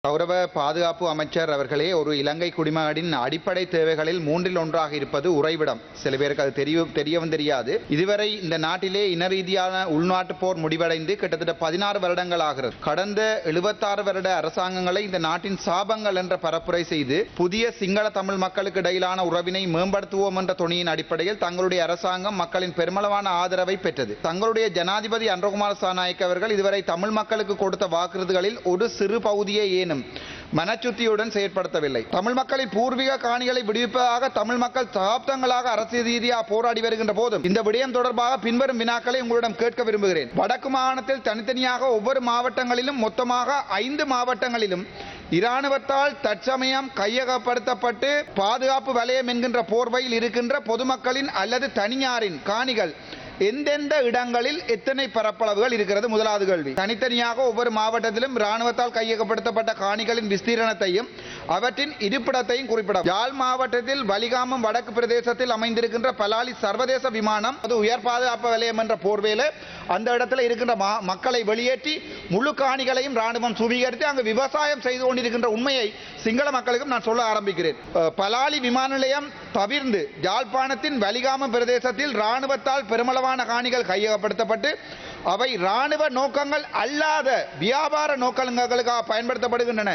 கௌரவ பாதுகாப்பு அமைச்சர் அவர்களே, ஒரு இலங்கை குடிமகனின் அடிப்படை தேவைகளில் மூன்றில் ஒன்றாக இருப்பது உறைவிடம். சில பேருக்கு அது தெரியவும் தெரியாது. இதுவரை இந்த நாட்டிலே இன ரீதியான உள்நாட்டு போர் முடிவடைந்து கிட்டத்தட்ட 16 வருடங்கள் ஆகிறது. கடந்த 76 வருட அரசாங்கங்களை இந்த நாட்டின் சாபங்கள் என்ற பரப்புரை செய்து புதிய சிங்கள தமிழ் மக்களுக்கு இடையிலான உறவினை மேம்படுத்துவோம் என்ற துணியின் அடிப்படையில் தங்களுடைய அரசாங்கம் மக்களின் பெருமளவான ஆதரவை பெற்றது. தங்களுடைய ஜனாதிபதி அன்றகுமார சாநாயக்க அவர்கள் இதுவரை தமிழ் மக்களுக்கு கொடுத்த வாக்குறுதிகளில் ஒரு சிறு பகுதியை மனச்சுத்தியுடன் செயற்படுத்தவில்லை. தமிழ் மக்களின் பூர்வீக காணிகளை விடுவிப்பதாக தமிழ் மக்கள் சகாப்தங்களாக அரசியல் ரீதியாக போராடி வருகின்ற போதும் இந்த விடயம் தொடர்பாக பின்வரும் வினாக்களை உங்களிடம் கேட்க விரும்புகிறேன். வடக்கு மாகாணத்தில் தனித்தனியாக ஒவ்வொரு மாவட்டங்களிலும் மொத்தமாக 5 மாவட்டங்களிலும் இராணுவத்தால் தற்சமயம் கையகப்படுத்தப்பட்டு பாதுகாப்பு வலயம் என்கின்ற போர்வையில் இருக்கின்ற பொதுமக்களின் அல்லது தனியாரின் காணிகள் எந்தெந்த இடங்களில் எத்தனை பரப்பளவுகள் இருக்கிறது? முதலாவது கேள்வி. தனித்தனியாக ஒவ்வொரு மாவட்டத்திலும் இராணுவத்தால் கையகப்படுத்தப்பட்ட காணிகளின் விஸ்தீரணத்தையும் அவற்றின் இருப்பிடத்தையும் குறிப்பிடும். யாழ் மாவட்டத்தில் வலிகாமம் வடக்கு பிரதேசத்தில் அமைந்திருக்கின்ற பலாலி சர்வதேச விமானம் அது உயர் பாதுகாப்பு வலயம் என்ற போர்வேல அந்த இடத்துல இருக்கின்ற மக்களை வெளியேற்றி முழு காணிகளையும் இராணுவம் சுவீகரித்து அங்கு விவசாயம் செய்து கொண்டிருக்கின்ற உண்மையை சிங்கள மக்களுக்கும் நான் சொல்ல ஆரம்பிக்கிறேன். பலாலி விமான நிலையம் தவிர்ந்து யாழ்ப்பாணத்தின் வலிகாமம் பிரதேசத்தில் இராணுவத்தால் பெருமளவான காணிகள் கையகப்படுத்தப்பட்டு அவை இராணுவ நோக்கங்கள் அல்லாத வியாபார நோக்கங்களுக்காக பயன்படுத்தப்படுகின்றன.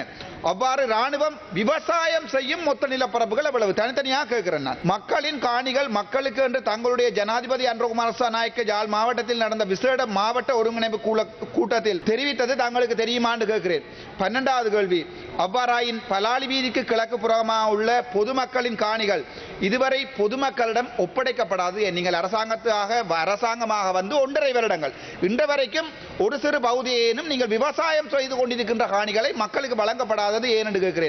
அவ்வாறு இராணுவம் விவசாயம் செய்யும் மொத்த நிலப்பரப்புகள் எவ்வளவு? தனித்தனியாக கேட்கிறேன் நான். மக்களின் காணிகள் மக்களுக்கு என்று தங்களுடைய ஜனாதிபதி அன்றகுமார சாநாயக்க யாழ் மாவட்டத்தில் நடந்த விசேட மாவட்ட ஒருங்கிணைப்பு கூட்டத்தில் தெரிவித்தது தங்களுக்கு தெரியுமா என்று கேட்கிறேன். 12வது கேள்வி. அவ்வாறாயின் பலாலி வீதிக்கு கிழக்கு புறமாக உள்ள பொதுமக்களின் காணிகள் இதுவரை பொதுமக்களிடம் ஒப்படைக்கப்படாது. நீங்கள் அரசாங்கமாக வந்து 1.5 வருடங்கள் இன்று வரைக்கும் ஒரு சிறு பகுதியேனும் நீங்கள் விவசாயம் செய்து கொண்டிருக்கின்ற காணிகளை மக்களுக்கு வழங்கப்படாதது ஏன் என்று கேட்கிறேன்.